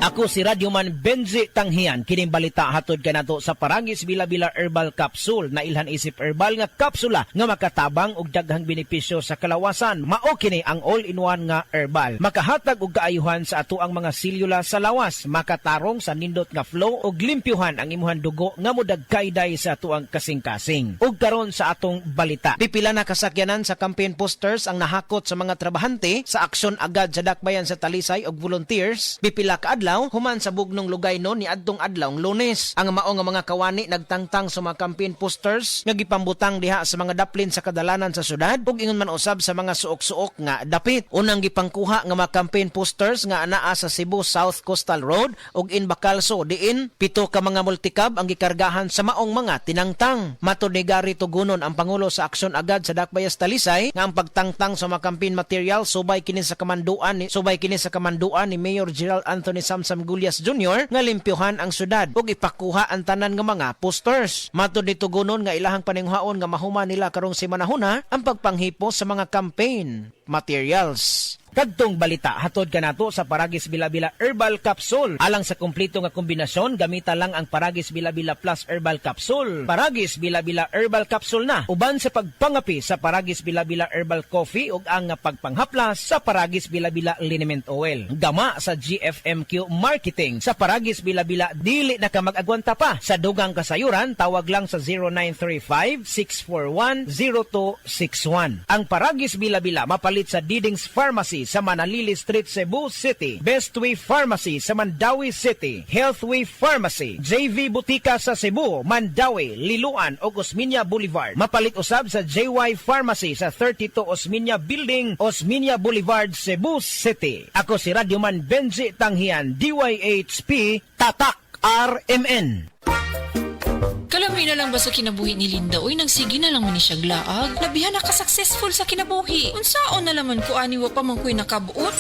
Ako si Radyoman Benji Tanghian, kining balita hatod kanato sa Paragis Bila-Bila Herbal Capsule na ilhan isip herbal nga kapsula nga makatabang og daghang benepisyo sa kalawasan. Mao kini ang all-in-one nga herbal. Makahatag og kaayuhan sa ato ang mga selula sa lawas, makatarong sa nindot nga flow og limpyuhan ang imuhang dugo nga modagkayday sa ato ang kasing-kasing. Ug karon sa atong balita, pipila na kasakyanan sa campaign posters ang nahakot sa mga trabahante sa aksyon agad sa dakbayan sa Talisay og volunteers. Pipila ka adlaw human sa bugnong lugay no ni adtong adlawng Lunes. Ang mao nga mga kawani nagtangtang sa mga campaign posters nga gipambutang diha sa mga daplin sa kadalanan sa syudad ug ingon man usab sa mga suok-suok nga dapit. Unang gipangkuha nga mga campaign posters nga anaa sa Cebu South Coastal Road ug in Bacalso diin 7 ka mga multicab ang gikargahan sa maong mga tinangtang. Matud ni Gary Tugunon ang pangulo sa aksyon agad sa dakbayas Talisay nga ang pagtangtang sa mga campaign material subay kini sa kamanduan ni Mayor Gerald Anthony Samsam Gulyas Jr. nga limpyuhan ang syudad ug ipakuha ang tanan nga mga posters. Matud ni Tugunon nga ilahang paninghaon nga mahuman nila karong semanahuna ang pagpanghipo sa mga campaign materials. Kadtong balita hatod kanato sa Paragis Bila-Bila Herbal Capsule. Alang sa kumpleto nga kombinasyon, gamita lang ang Paragis Bila-Bila Plus Herbal Capsule. Paragis Bila-Bila Herbal Capsule na uban sa pagpangapi sa Paragis Bila-Bila Herbal Coffee ug ang pagpanghaplas sa Paragis Bila-Bila Liniment Oil. Gama sa GFMQ Marketing. Sa Paragis Bila-Bila dili na ka mag-agwanta pa. Sa dugang kasayuran tawag lang sa 0935-641-0261. Ang Paragis Bila-Bila mapalit sa Diding's Pharmacy sa Manalili Street, Cebu City, Bestway Pharmacy sa Mandawi City, Healthway Pharmacy, JV Butika sa Cebu, Mandawi, Liluan o Osmeña Boulevard. Mapalit usab sa JY Pharmacy sa 32 Osmeña Building, Osmeña Boulevard, Cebu City. Ako si Radyoman Benji Tanghian, DYHP, Tatak RMN. Kalamay na lang ba sa kinabuhi ni Linda? Uy, nagsige na lang man ni siya glaag. Labihan na ka-successful sa kinabuhi. Unsaon na laman ko aniwa pa man ko'y nakabuot?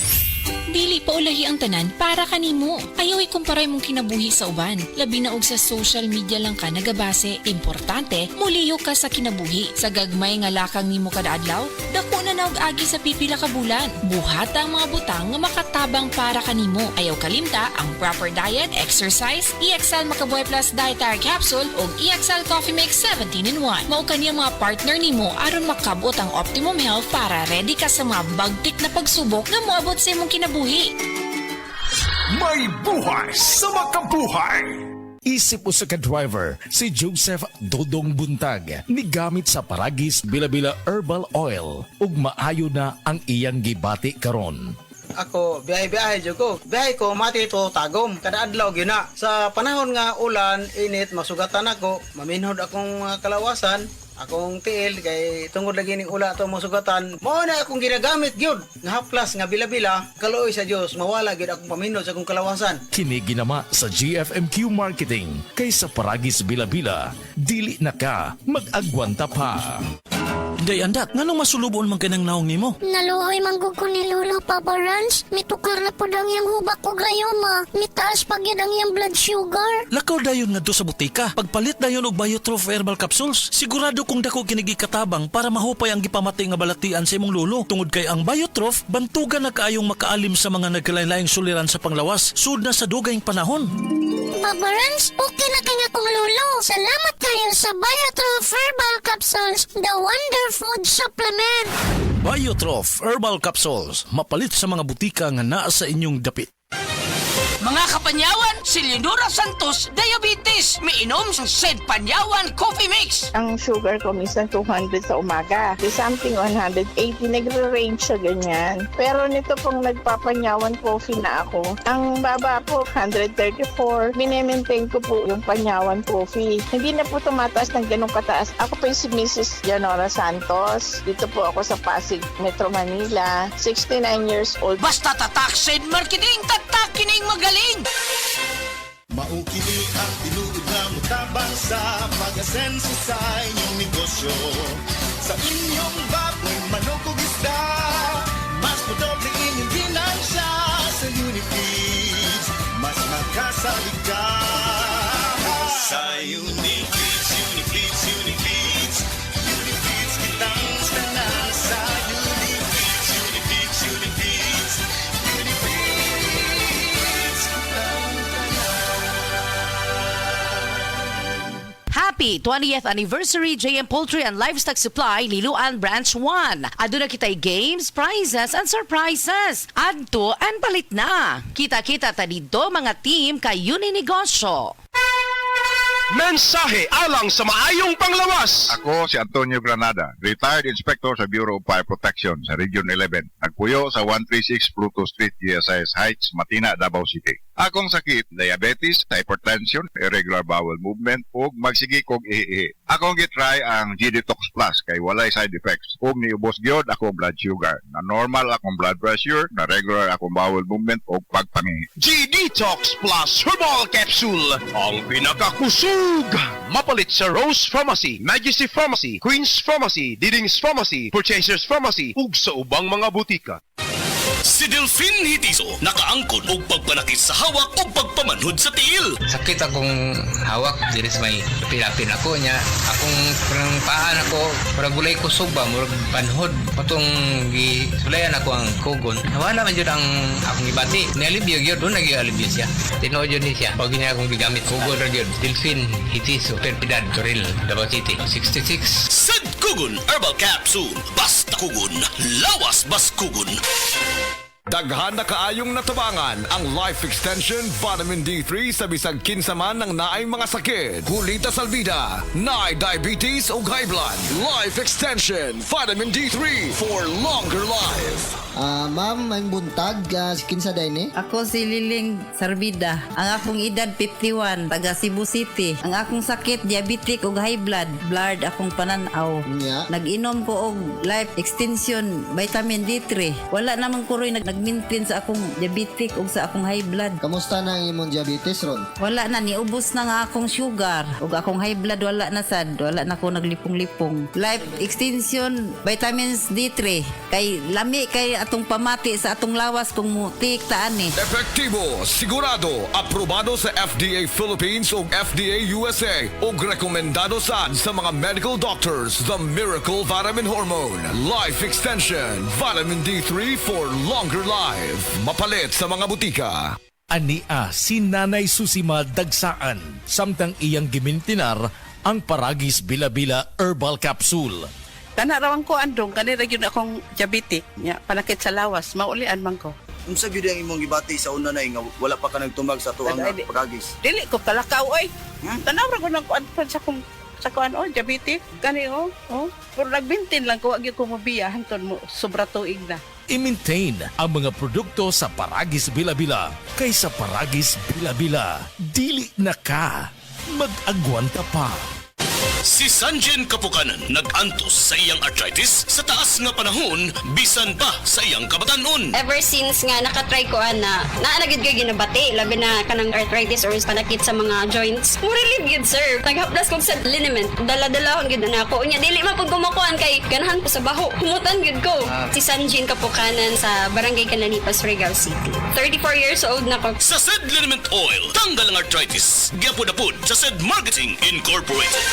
Dili pa ulahi ang tanan para kanimo. Ayaw ikumparay mong kinabuhi sa uban. Labi na og sa social media lang ka nagabase. Importante, muliyo ka sa kinabuhi. Sa gagmay nga lakang nimo kada adlaw, dako na og agi sa pipila ka bulan. Buhat ang mga butang nga makatabang para kanimo. Ayaw kalimta ang proper diet, exercise, EXL Makabuhay Plus Dietary Capsule ug EXL Coffee Mix 17-in-1. Mao kaniya mga partner nimo aron makabot ang optimum health para ready ka sa mga bagtik na pagsubok na moabot sa imong kinabuhi. May buhay sa makabuhay! Isip mo sa ka-driver, si Joseph Dodong Buntag, nigamit sa Paragis Bila-Bila Herbal Oil, ug maayo na ang iyang gibati karon. Ako, biyahe-biyahe dyan ko. Biyahe ko, mati ito, tagom. Kada adlaw, gina. Sa panahon nga ulan, init, masugatan ako, maminhod akong kalawasan, akong tiil, kay tungod lagi ning ula ito masugatan. Mao na akong ginagamit, gyud. Nga haplas, nga bila-bila, kaluoy sa Diyos, mawala gyud akong paminhod sa akong kalawasan. Kini ginama sa GFMQ Marketing, kay sa Paragis Bila-Bila, dili na ka mag-agwanta pa. Day andat, nganong masulubon man kanang naong nimo? Naluoy manggug ko ni Lolo Papa Rans. Mitukar na po ang iyang hubak ko gayoma. Mitaas pag yan ang iyang blood sugar. Lakaw dayon nga do sa butika. Pagpalit dayon og Biotrof Herbal Capsules, sigurado kung dako kinigi katabang para mahupay ang gipamati nga balatian sa imong lolo. Tungod kay ang Biotrof, bantugan na kaayong makaalim sa mga nagkalain-laing suliran sa panglawas, sud na sa dugayng panahon. Papa Rans, okay na kanya kong lolo. Salamat kayo sa Biotrof Herbal Capsules, the wonder food supplement. Biotrof Herbal Capsules, mapalit sa mga butika nga naa sa inyong dapit. Mga kapanyawan, si Leonora Santos, diabetes. Miinom sa Sed Panyawan Coffee Mix. Ang sugar ko minsan 200 sa umaga. Di something 180, nagre-range siya ganyan. Pero nito pong nagpapanyawan coffee na ako, ang baba po 134. Minemaintain ko po yung panyawan coffee. Hindi na po tumataas ng ganong kataas. Ako po yung si Mrs. Leonora Santos. Dito po ako sa Pasig, Metro Manila. 69 years old. Basta tatak Sed Marketing, tatak kining magaling. Maukili ang tinuod na mutabang sa pag-asenso sa inyong negosyo. Sa inyong baboy, manok o isda, mas madoble inyong ginansya. Sa Unifeeds, mas makasalig ka. Sa Unifeeds, Unifeeds, Unifeeds, Unifeeds kitang tanan. Sa Unifeeds, Unifeeds, Unifeeds, Unifeeds kitang Happy 20th Anniversary JM Poultry and Livestock Supply Liloan Branch 1. Aduna kitay games, prizes, and surprises. Adto and palit na. Kita-kita ta dito mga team kayo ni negosyo. Mensahe alang sa maayong panglawas. Ako si Antonio Granada, retired inspector sa Bureau of Fire Protection sa Region 11. Nagpuyo sa 136 Pluto Street, GSIS Heights, Matina, Davao City. Akong sakit, diabetes, hypertension, irregular bowel movement, ug magsigi kog ihi. Akong gitry ang G-Detox Plus kay walay side effects. Ug niubos gyud ako blood sugar. Na normal akong blood pressure, na regular akong bowel movement ug pagpangihi. G-Detox Plus Herbal Capsule. Ang pinakakusog. Mapalit sa Rose Pharmacy, Majesty Pharmacy, Queen's Pharmacy, Diding's Pharmacy, Purchasers Pharmacy, ug sa ubang mga butika. Si Delphine Hitiso, nakaangkon og pagpanakit sa hawak o pagpamanhod sa tiil. Sakit akong hawak, diri sa may pilapin ako niya. Akong parang paan ako, parang gulay kusog ba, murag panhod. Patong gisulayan ako ang kugon. Nawala man yun ang akong ibati. Nialibyo yun, doon nag-ialibyo siya. Tinood yun siya. Pag niya akong gigamit, kugon rin yun. Delphine Hitiso, Perpidad, Toril, Davao City, 66. Sad Kugon Herbal Capsule. Basta kugon, lawas bas kugon. Daghan na kaayong natabangan ang Life Extension Vitamin D3 sa bisag kinsaman ng naay mga sakit. Kulita salbida, naay diabetes o high blood. Life Extension Vitamin D3 for longer life. Ma'am, may buntag, kinsa day ni? Ako si Liling Sarbida. Ang akong edad 51, taga Cebu City. Ang akong sakit, diabetic ug high blood. Blood akong pananaw. Nya. Nag-inom ko og Life Extension Vitamin D3. Wala namang kuroy nag-maintain sa akong diabetic ug sa akong high blood. Kamusta na ang imong diabetes ron? Wala na, niubos na nga akong sugar. Ug akong high blood wala na sad. Wala na ko naglipong-lipong. Life Extension Vitamins D3. Kay lami kay atong pamati sa atong lawas kung mutik taan ni. Epektibo, sigurado, aprobado sa FDA Philippines ug FDA USA ug rekomendado sad sa mga medical doctors. The Miracle Vitamin Hormone. Life Extension Vitamin D3 for longer life. Mapalit sa mga butika. Ania si Nanay Susima Dagsaan samtang iyang gimintinar ang Paragis Bila-Bila Herbal Capsule. Tanarawan ko andong kanira gyud akong diabetic nya panakit sa lawas maulian man ko. Unsa gyud ang imong gibati sa una nay nga wala pa ka nagtumag sa tuang Paragis? Dili ko kalakaw oy. Tanaw ra ko nang kuan sa kuan diabetic kani pero nagbintin lang ko wa gyud ko mobiya hangtod mo sobra tuig na. I-maintain ang mga produkto sa Paragis Bila-Bila kaysa Paragis Bila-Bila. Dili na ka. Mag-agwanta pa. Si Sanjen Kapukanan nag-antos sa iyang arthritis sa taas nga panahon bisan pa sa iyang kabatanon. Ever since nga nakatry ko na naanagid kay ginabati labi na kanang arthritis or panakit sa mga joints. Mo relieve gid sir. Naghaplas kog sa liniment. Dala-dalahon gid na ako. Unya dili man pud kumakuan kay ganahan ko sa baho. Humutan gid ko. Si Sanjen Kapukanan sa Barangay Cananipas, Regal City. 34 years old na ko. Sa Sed Liniment Oil, tanggal ang arthritis. Gyapod-apod sa Sed Marketing Incorporated.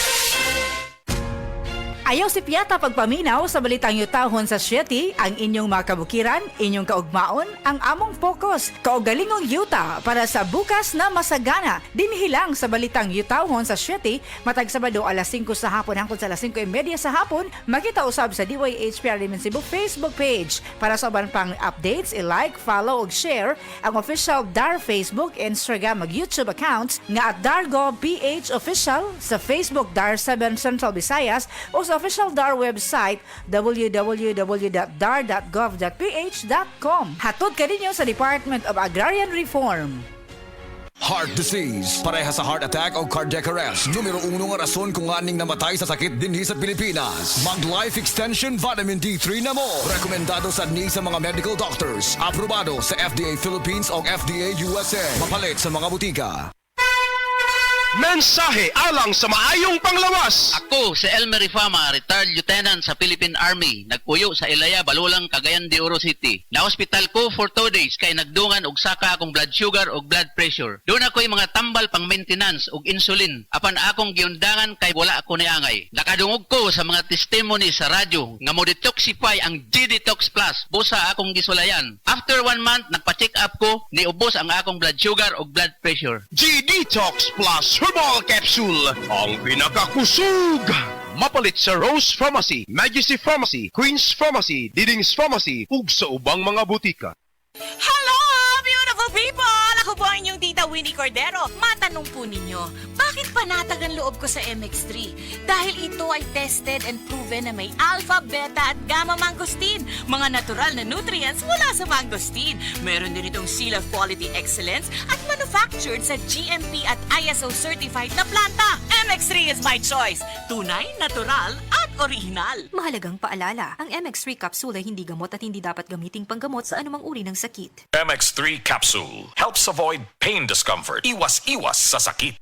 Ayaw si Piata pagpaminaw sa balitang yutahon sa Sieti, ang inyong mga kabukiran, inyong kaugmaon, ang among focus, kaugalingong yuta para sa bukas na masagana. Dinhilang sa balitang yutahon sa Sieti, matag Sabado alas 5 sa hapon hangtod sa alas 5:30 sa hapon, makita usab sa DYHPR Limen Cebu Facebook page. Para sa uban pang updates, i-like, follow ug share ang official DAR Facebook, Instagram ug YouTube accounts nga at Dargo PH Official sa Facebook DAR 7 Central Visayas o sa official DAR website www.dar.gov.ph.com. Hatod ka ninyo sa Department of Agrarian Reform. Heart disease, pareha sa heart attack o cardiac arrest. Numero 1 nga rason kung aning namatay sa sakit dinhi sa Pilipinas. Mag Life Extension Vitamin D3 na mo. Rekomendado sa ni sa mga medical doctors. Aprobado sa FDA Philippines o FDA USA. Mapalit sa mga butika. Mensahe alang sa maayong panglawas. Ako si Elmer Ifama, retired lieutenant sa Philippine Army. Nagpuyo sa Ilaya, Balulang, Cagayan de Oro City. Na-hospital ko for 2 days kay nagdungan og saka akong blood sugar og blood pressure. Doon ako'y mga tambal pang maintenance og insulin. Apan akong giundangan kay wala ako niangay. Nakadungog ko sa mga testimony sa radyo nga mo detoxify ang G-Detox Plus. Busa akong gisulayan. After 1 month, nagpa-check up ko, niubos ang akong blood sugar og blood pressure. G-Detox Plus Herbal Capsule, ang pinakakusog! Mapalit sa Rose Pharmacy, Majesty Pharmacy, Queen's Pharmacy, Diding's Pharmacy, ug sa ubang mga butika. Hello, beautiful people! Ako po ang inyong tita Winnie Cordero. Matanong po ninyo, bakit panatag ang loob ko sa MX3? Dahil ito ay tested and proven na may alpha, beta at gamma mangosteen, mga natural na nutrients mula sa mangosteen. Meron din itong Seal of Quality Excellence at manufactured sa GMP at ISO certified na planta. MX3 is my choice. Tunay, natural at original. Mahalagang paalala, ang MX3 capsule ay hindi gamot at hindi dapat gamiting panggamot sa anumang uri ng sakit. MX3 Capsule helps avoid pain discomfort. Iwas-iwas sa sakit.